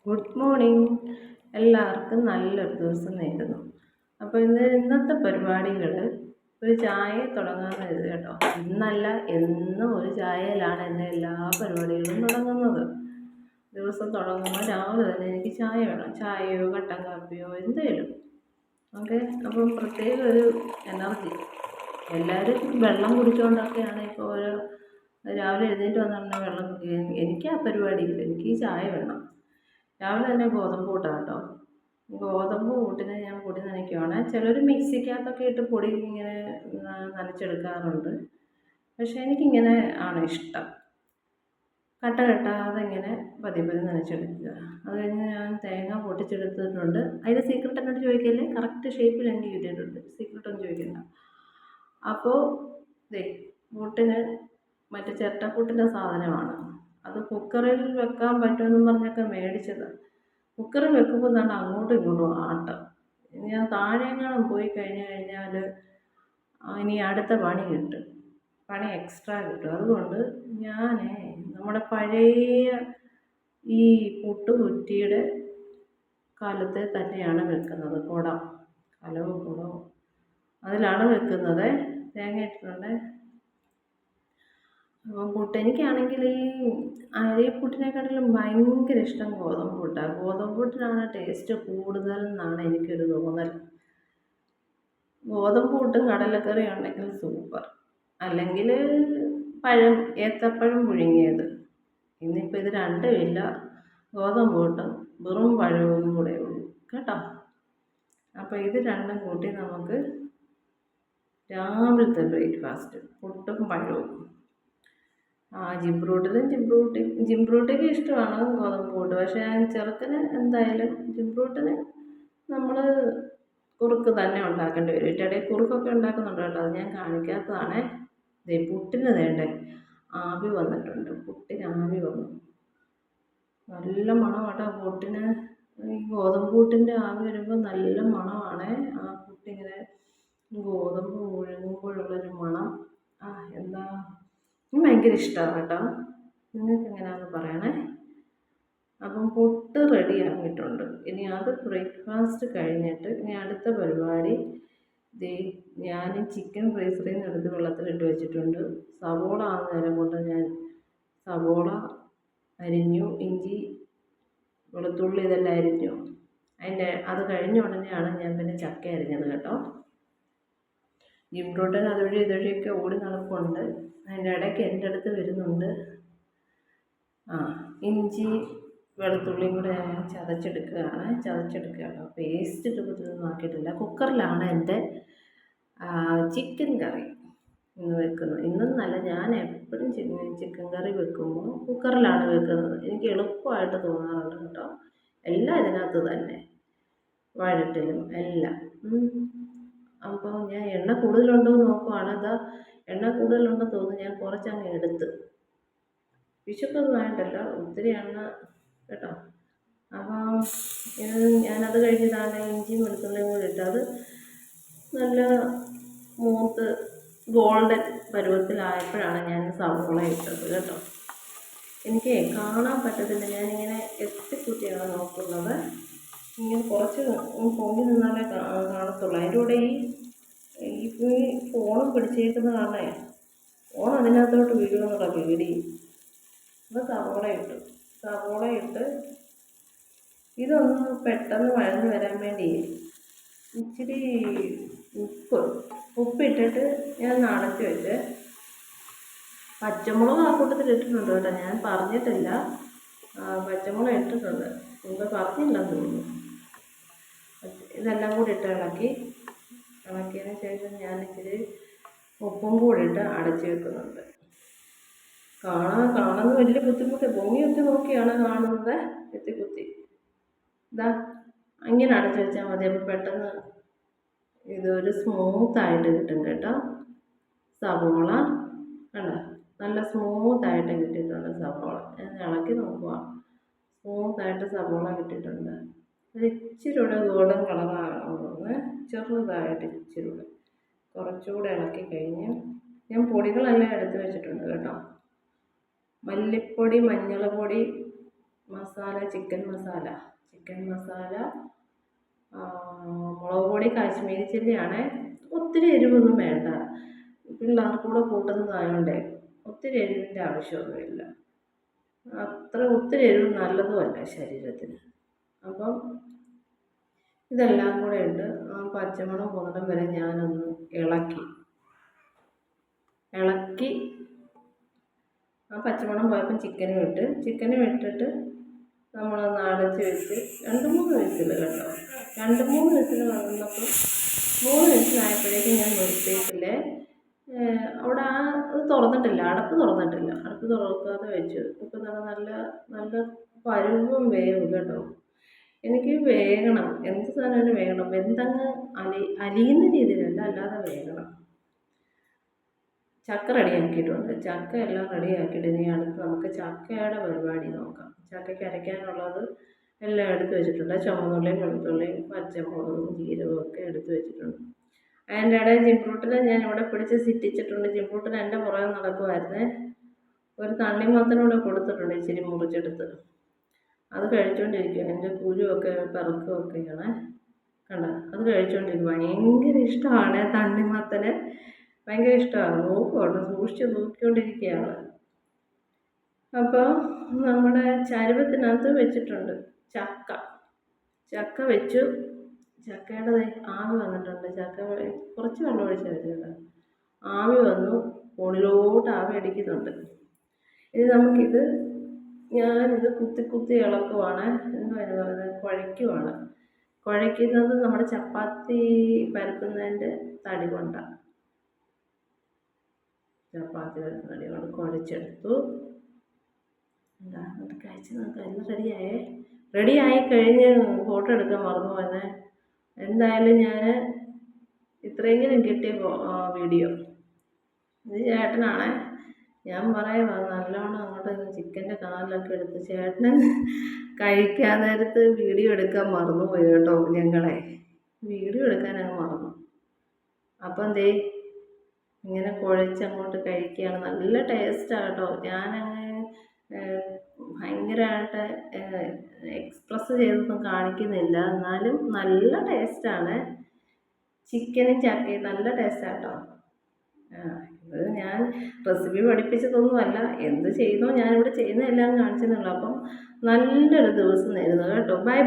Good morning. എല്ലാവർക്കും നല്ലൊരു ദിവസം നേരുന്നു. അപ്പോൾ ഇന്നത്തെ പരിപാടികൾ ഒരു ചായ തുടങ്ങാമെന്ന് കരുതി കേട്ടോ. ഇന്നല്ല, എന്നും ഒരു ചായയിലാണ് എൻ്റെ എല്ലാ പരിപാടികളും തുടങ്ങുന്നത്. ദിവസം തുടങ്ങുമ്പോൾ രാവിലെ തന്നെ എനിക്ക് ചായ വേണം. ചായയോ കട്ടൻ കാപ്പിയോ എന്തെങ്കിലും. ഓക്കെ. അപ്പം പ്രത്യേക ഒരു എനർജി. എല്ലാവരും വെള്ളം കുടിച്ചുകൊണ്ടൊക്കെയാണ് ഇപ്പോൾ ഓരോ രാവിലെ എഴുന്നേറ്റ് വന്നിട്ടുണ്ടെങ്കിൽ വെള്ളം കുടിക്കുക. എനിക്ക് ആ പരിപാടിയില്ല, എനിക്ക് ഈ ചായ വേണം. രാവിലെ തന്നെ ഗോതമ്പ് കൂട്ടാണ് കേട്ടോ. ഗോതമ്പ് കൂട്ടിന് ഞാൻ പൊടി നനയ്ക്കുവാണ്. ചിലർ മിക്സിക്കകത്തൊക്കെ ഇട്ട് പൊടി ഇങ്ങനെ നനച്ചെടുക്കാറുണ്ട്. പക്ഷേ എനിക്കിങ്ങനെ ആണ് ഇഷ്ടം. കട്ട കെട്ടാതെ ഇങ്ങനെ പതിയെ നനച്ചെടുക്കുക. അത് കഴിഞ്ഞ് ഞാൻ തേങ്ങ പൊട്ടിച്ചെടുത്തിട്ടുണ്ട്. അതിൻ്റെ സീക്രട്ട് എന്നോട് ചോദിക്കല്ലേ, കറക്റ്റ് ഷേപ്പിൽ എനിക്ക് കിട്ടിയിട്ടുണ്ട്. സീക്രട്ടൊന്നും ചോദിക്കണ്ട. അപ്പോൾ പുട്ടിന് മറ്റേ ചിരട്ടപ്പുട്ടിൻ്റെ സാധനമാണ്. അത് കുക്കറിൽ വെക്കാൻ പറ്റുമെന്നും പറഞ്ഞൊക്കെ മേടിച്ചത്. കുക്കറിൽ വെക്കുമ്പോൾ തന്നെ അങ്ങോട്ടും ഇങ്ങോട്ടും ആട്ടം. ഞാൻ താഴെങ്ങാനും പോയി കഴിഞ്ഞാൽ ഇനി അടുത്ത പണി കിട്ടും, പണി എക്സ്ട്രാ കിട്ടും. അതുകൊണ്ട് ഞാൻ നമ്മുടെ പഴയ ഈ പുട്ടുകുറ്റിയുടെ കാലത്തെ തന്നെയാണ് വെക്കുന്നത്. കുടം, കലവും കുടവും അതിലാണ് വെക്കുന്നത്. തേങ്ങ ഇട്ടിട്ടുണ്ട്. പുട്ട് എനിക്കാണെങ്കിൽ ഈ അരിപ്പുട്ടിനെക്കാട്ടിലും ഭയങ്കര ഇഷ്ടം ഗോതമ്പ് പുട്ടാണ്. ഗോതമ്പ് പുട്ടിനാണ് ടേസ്റ്റ് കൂടുതൽ എന്നാണ് എനിക്കൊരു തോന്നൽ. ഗോതമ്പ് പുട്ടും കടലക്കറിയും ഉണ്ടെങ്കിൽ സൂപ്പർ. അല്ലെങ്കിൽ ഏത്തപ്പഴം പുഴുങ്ങിയത്. ഇന്നിപ്പോൾ ഇത് രണ്ടും ഇല്ല. ഗോതമ്പ് പുട്ടും വെറും പഴവും കൂടെ ഉള്ളൂ കേട്ടോ. അപ്പോൾ ഇത് രണ്ടും കൂട്ടി നമുക്ക് രാവിലത്തെ ബ്രേക്ക്ഫാസ്റ്റ് പുട്ടും പഴവും. ജിംബ്രൂട്ടിക്ക് ഇഷ്ടമാണ് ഗോതമ്പ് പുട്ട്. പക്ഷേ ചെറുക്കന് എന്തായാലും ജിംബ്രൂട്ടിന് നമ്മൾ കുറുക്ക് തന്നെ ഉണ്ടാക്കേണ്ടി വരും. ഇടയിൽ കുറുക്കൊക്കെ ഉണ്ടാക്കുന്നുണ്ട് കേട്ടോ, അത് ഞാൻ കാണിക്കാത്തതാണേ. പുട്ടിന് വേണ്ടേ ആവി വന്നിട്ടുണ്ട്. പുട്ടിന് ആവി വന്നു. നല്ല മണം കേട്ടോ പുട്ടിന്. ഈ ഗോതമ്പ് പുട്ടിൻ്റെ ആവി വരുമ്പോൾ നല്ല മണമാണ്. ആ പുട്ടിങ്ങനെ ഗോതമ്പ് മുഴുങ്ങുമ്പോഴുള്ളൊരു മണം എന്താ ഭയങ്കര ഇഷ്ടമാണ് കേട്ടോ. നിങ്ങൾക്ക് എങ്ങനെയാണെന്ന് പറയണേ. അപ്പം പുട്ട് റെഡി ആക്കിയിട്ടുണ്ട്. ഇനി അത് ബ്രേക്ക്ഫാസ്റ്റ് കഴിഞ്ഞിട്ട് ഇനി അടുത്ത പരിപാടി ഞാൻ ചിക്കൻ ഫ്രീസറിൽ നിന്ന് എടുത്ത് വെള്ളത്തിലിട്ട് വെച്ചിട്ടുണ്ട്. സവോള ആ നേരം കൊണ്ട് ഞാൻ സവോള അരിഞ്ഞു. ഇഞ്ചി വെളുത്തുള്ളി ഇതെല്ലാം അരിഞ്ഞു. അത് കഴിഞ്ഞ ഉടനെയാണ് ഞാൻ പിന്നെ ചക്ക അരിഞ്ഞത് കേട്ടോ. ജിംബ്രൂട്ടൻ അതുവഴി ഇതുവഴിയൊക്കെ ഓടി നടപ്പുണ്ട്. അതിൻ്റെ ഇടയ്ക്ക് എൻ്റെ അടുത്ത് വരുന്നുണ്ട്. ഇഞ്ചി വെളുത്തുള്ളിയും കൂടെ ചതച്ചെടുക്കുകയാണ്. പേസ്റ്റ് രൂപത്തിലൊന്നും ആക്കിയിട്ടില്ല. കുക്കറിലാണ് എൻ്റെ ചിക്കൻ കറി ഇന്ന് വെക്കുന്നത്. ഇന്നൊന്നല്ല, ഞാൻ എപ്പോഴും ചിക്കൻ കറി വെക്കുമ്പോൾ കുക്കറിലാണ് വെക്കുന്നത്. എനിക്ക് എളുപ്പമായിട്ട് തോന്നാറുണ്ട് കേട്ടോ. എല്ലാം ഇതിനകത്ത് തന്നെ, വഴറ്റിലും എല്ലാം. അപ്പോൾ ഞാൻ എണ്ണ കൂടുതലുണ്ടോ എന്ന് നോക്കുവാണ്. എണ്ണ കൂടുതലുണ്ടെന്ന് തോന്നുന്നു. ഞാൻ കുറച്ചങ്ങ് എടുത്ത്, വിശപ്പൊന്നും ആയിട്ടല്ല, ഒത്തിരി എണ്ണ കേട്ടോ. അപ്പം ഞാനത് കഴിഞ്ഞതാണ് ഇഞ്ചിയും വെളുത്തുള്ളിയും കൂടി ഇട്ട് അത് നല്ല മൂത്ത് ഗോൾഡൻ പരുവത്തിലായപ്പോഴാണ് ഞാൻ സവോള ഇട്ടത് കേട്ടോ. എനിക്ക് കാണാൻ പറ്റത്തില്ല, ഞാനിങ്ങനെ എത്തിക്കുറ്റിയാണ് നോക്കുന്നത്. ഇങ്ങനെ കുറച്ച് പൊങ്ങി നിന്നാലേ കാണത്തുള്ളൂ. അതിൻ്റെ കൂടെ ഈ ഫോണും പിടിച്ചേക്കുന്ന കാരണേ ഫോൺ അതിനകത്തോട്ട് വീഴുമെന്നുള്ള പേടി. അത് സവോള ഇട്ട് ഇതൊന്ന് പെട്ടെന്ന് വഴന്ന് വരാൻ വേണ്ടി ഇച്ചിരി ഉപ്പിട്ടിട്ട് ഞാൻ അടച്ച് വെച്ച് പച്ചമുളക് ആ കൂട്ടത്തിൽ ഇട്ടിട്ടുണ്ട് കേട്ടോ. ഞാൻ പറഞ്ഞിട്ടില്ല, പച്ചമുളക് ഇട്ടിട്ടുണ്ട്. മുമ്പ് പറഞ്ഞില്ലെന്ന് തോന്നുന്നു. ഇതെല്ലാം കൂടി ഇട്ട് ഇളക്കിയതിന് ശേഷം ഞാൻ ഇച്ചിരി ഉപ്പും കൂടി ഇട്ട് അടച്ച് വെക്കുന്നുണ്ട്. കാണുന്നത് വലിയ ബുദ്ധിമുട്ട്. പൊങ്ങിയൊക്കെ നോക്കിയാണ് കാണുന്നത്. കുത്തി ഇങ്ങനെ അടച്ച് വെച്ചാൽ മതി. അപ്പോൾ പെട്ടെന്ന് ഇതൊരു സ്മൂത്തായിട്ട് കിട്ടും കേട്ടോ. സവോള കണ്ടോ, നല്ല സ്മൂത്തായിട്ട് കിട്ടിയിട്ടുണ്ട് സവോള. ഞാൻ ഇളക്കി നോക്കുക. സ്മൂത്തായിട്ട് സവോള കിട്ടിയിട്ടുണ്ട്. അത് ഇച്ചിരി കൂടെ ഗോൾഡൻ കളറാകണമെന്ന് ചെറുതായിട്ട് ഇച്ചിരി കൂടെ കുറച്ചുകൂടെ ഇളക്കി കഴിഞ്ഞ് ഞാൻ പൊടികളെല്ലാം എടുത്ത് വെച്ചിട്ടുണ്ട് കേട്ടോ. മല്ലിപ്പൊടി, മഞ്ഞൾപ്പൊടി, മസാല ചിക്കൻ മസാല മുളക് പൊടി കാശ്മീരി ചില്ലിയാണേ. ഒത്തിരി എരിവൊന്നും വേണ്ട, പിള്ളേർക്കൂടെ കൂട്ടുന്നതായതുകൊണ്ടേ ഒത്തിരി എരിവിൻ്റെ ആവശ്യമൊന്നുമില്ല. അത്ര ഒത്തിരി എരിവ് നല്ലതുമല്ല ശരീരത്തിന്. അപ്പം ഇതെല്ലാം കൂടെ ഇട്ട് പച്ചമണം പോകുന്നിടം വരെ ഞാനൊന്ന് ഇളക്കി ആ പച്ചമണം പോയപ്പോൾ ചിക്കനും ഇട്ടിട്ട് നമ്മളൊന്ന് അടച്ച് വെച്ച് 2-3 വിസിൽ കേട്ടോ. 2-3 വിസിൽ വന്നപ്പോൾ 3 വിസിലായപ്പോഴേക്കും ഞാൻ നിർത്തിയിട്ടില്ലേ. അവിടെ അത് തുറന്നിട്ടില്ല, അടപ്പ് തുറക്കാതെ വെച്ചു. ഇപ്പം നല്ല നല്ല പരുവം വേവ് കേട്ടോ. എനിക്ക് വേകണം, എന്ത് സാധനമായാലും വേകണം, വെന്തങ്ങ് അലിയുന്ന രീതിയിലല്ല, അല്ലാതെ വേകണം. ചക്ക റെഡിയാക്കിയിട്ടുണ്ട്. ചക്ക എല്ലാം റെഡിയാക്കിയിട്ട് ഇനി അടുത്ത് നമുക്ക് ചക്കയുടെ പരിപാടി നോക്കാം. ചക്കയ്ക്ക് അരയ്ക്കാനുള്ളത് എല്ലാം എടുത്ത് വെച്ചിട്ടുണ്ട്. ചുവന്നുള്ളിയും വെളുത്തുള്ളിയും പച്ചമുളകും ജീരകവും ഒക്കെ എടുത്ത് വെച്ചിട്ടുണ്ട്. അതിൻ്റെ ഇടയിൽ ജിംഫ്രൂട്ടിനെ ഞാൻ ഇവിടെ പിടിച്ച് സിറ്റിച്ചിട്ടുണ്ട്. ജിംഫ്രൂട്ടിന് എൻ്റെ പുറകെ നടക്കുമായിരുന്നേ. ഒരു തണ്ണിമത്തനൂടെ കൊടുത്തിട്ടുണ്ട്, ഇച്ചിരി മുറിച്ചെടുത്ത്. അത് കഴിച്ചുകൊണ്ടിരിക്കുക. എൻ്റെ കുരുവൊക്കെ പിറക്കുകയൊക്കെയാണ് കണ്ട. അത് കഴിച്ചുകൊണ്ടിരിക്കും. ഭയങ്കര ഇഷ്ടമാണ് തണ്ണിമത്തന്, ഭയങ്കര ഇഷ്ടമാണ്. നോക്കുവാണ്, സൂക്ഷിച്ച് നോക്കിക്കൊണ്ടിരിക്കുകയാണ്. അപ്പോൾ നമ്മുടെ ചരുവത്തിനകത്ത് വെച്ചിട്ടുണ്ട് ചക്ക വെച്ചു. ചക്കയുടെ ആവി വന്നിട്ടുണ്ട്. കുറച്ച് വെള്ളം ഒഴിച്ചാൽ മതി കേട്ടോ. ആവി വന്നു, മുകളിലോട്ട് ആവി അടിക്കുന്നുണ്ട്. ഇനി ഞാനിത് കുത്തി ഇളക്കുവാണ്. എന്ന് പറയുന്നത് കുഴയ്ക്കുന്നത് നമ്മുടെ ചപ്പാത്തി പരത്തുന്നതിൻ്റെ തടി കൊണ്ടാണ്. ചപ്പാത്തി പരത്തുന്ന തടി കൊണ്ട് കുഴച്ചെടുത്തു. എന്നിട്ട് കഴിച്ച് നമുക്ക് എല്ലാം റെഡിയായി കഴിഞ്ഞ് ഫോട്ടോ എടുക്കാൻ മറന്നു പോയെന്നേ. എന്തായാലും ഞാൻ ഇത്രയെങ്കിലും കിട്ടിയ വീഡിയോ. ഇത് ചേട്ടനാണേ. ഞാൻ പറയുക നല്ലോണം അങ്ങോട്ട് ചിക്കൻ്റെ കാലിലൊക്കെ എടുത്ത് ചേട്ടന് കഴിക്കാൻ നേരത്ത് വീഡിയോ എടുക്കാൻ മറന്നുപോയി കേട്ടോ. വീഡിയോ എടുക്കാനങ്ങ് മറന്നു. അപ്പം എന്തേ ഇങ്ങനെ കുഴച്ചങ്ങോട്ട് കഴിക്കുകയാണ്. നല്ല ടേസ്റ്റാണ് കേട്ടോ. ഞാനങ്ങനെ ഭയങ്കരമായിട്ട് എക്സ്പ്രസ് ചെയ്തൊന്നും കാണിക്കുന്നില്ല, എന്നാലും നല്ല ടേസ്റ്റാണ്. ചിക്കനും ചക്കയും നല്ല ടേസ്റ്റാണ് കേട്ടോ. ഇത് ഞാൻ റെസിപ്പി പഠിപ്പിച്ചതൊന്നുമല്ല, എന്ത് ചെയ്തോ ഞാനിവിടെ ചെയ്യുന്നതെല്ലാം കാണിച്ചെന്നുള്ളൂ. അപ്പം നല്ലൊരു ദിവസം നേരുന്നു കേട്ടോ. ബൈ.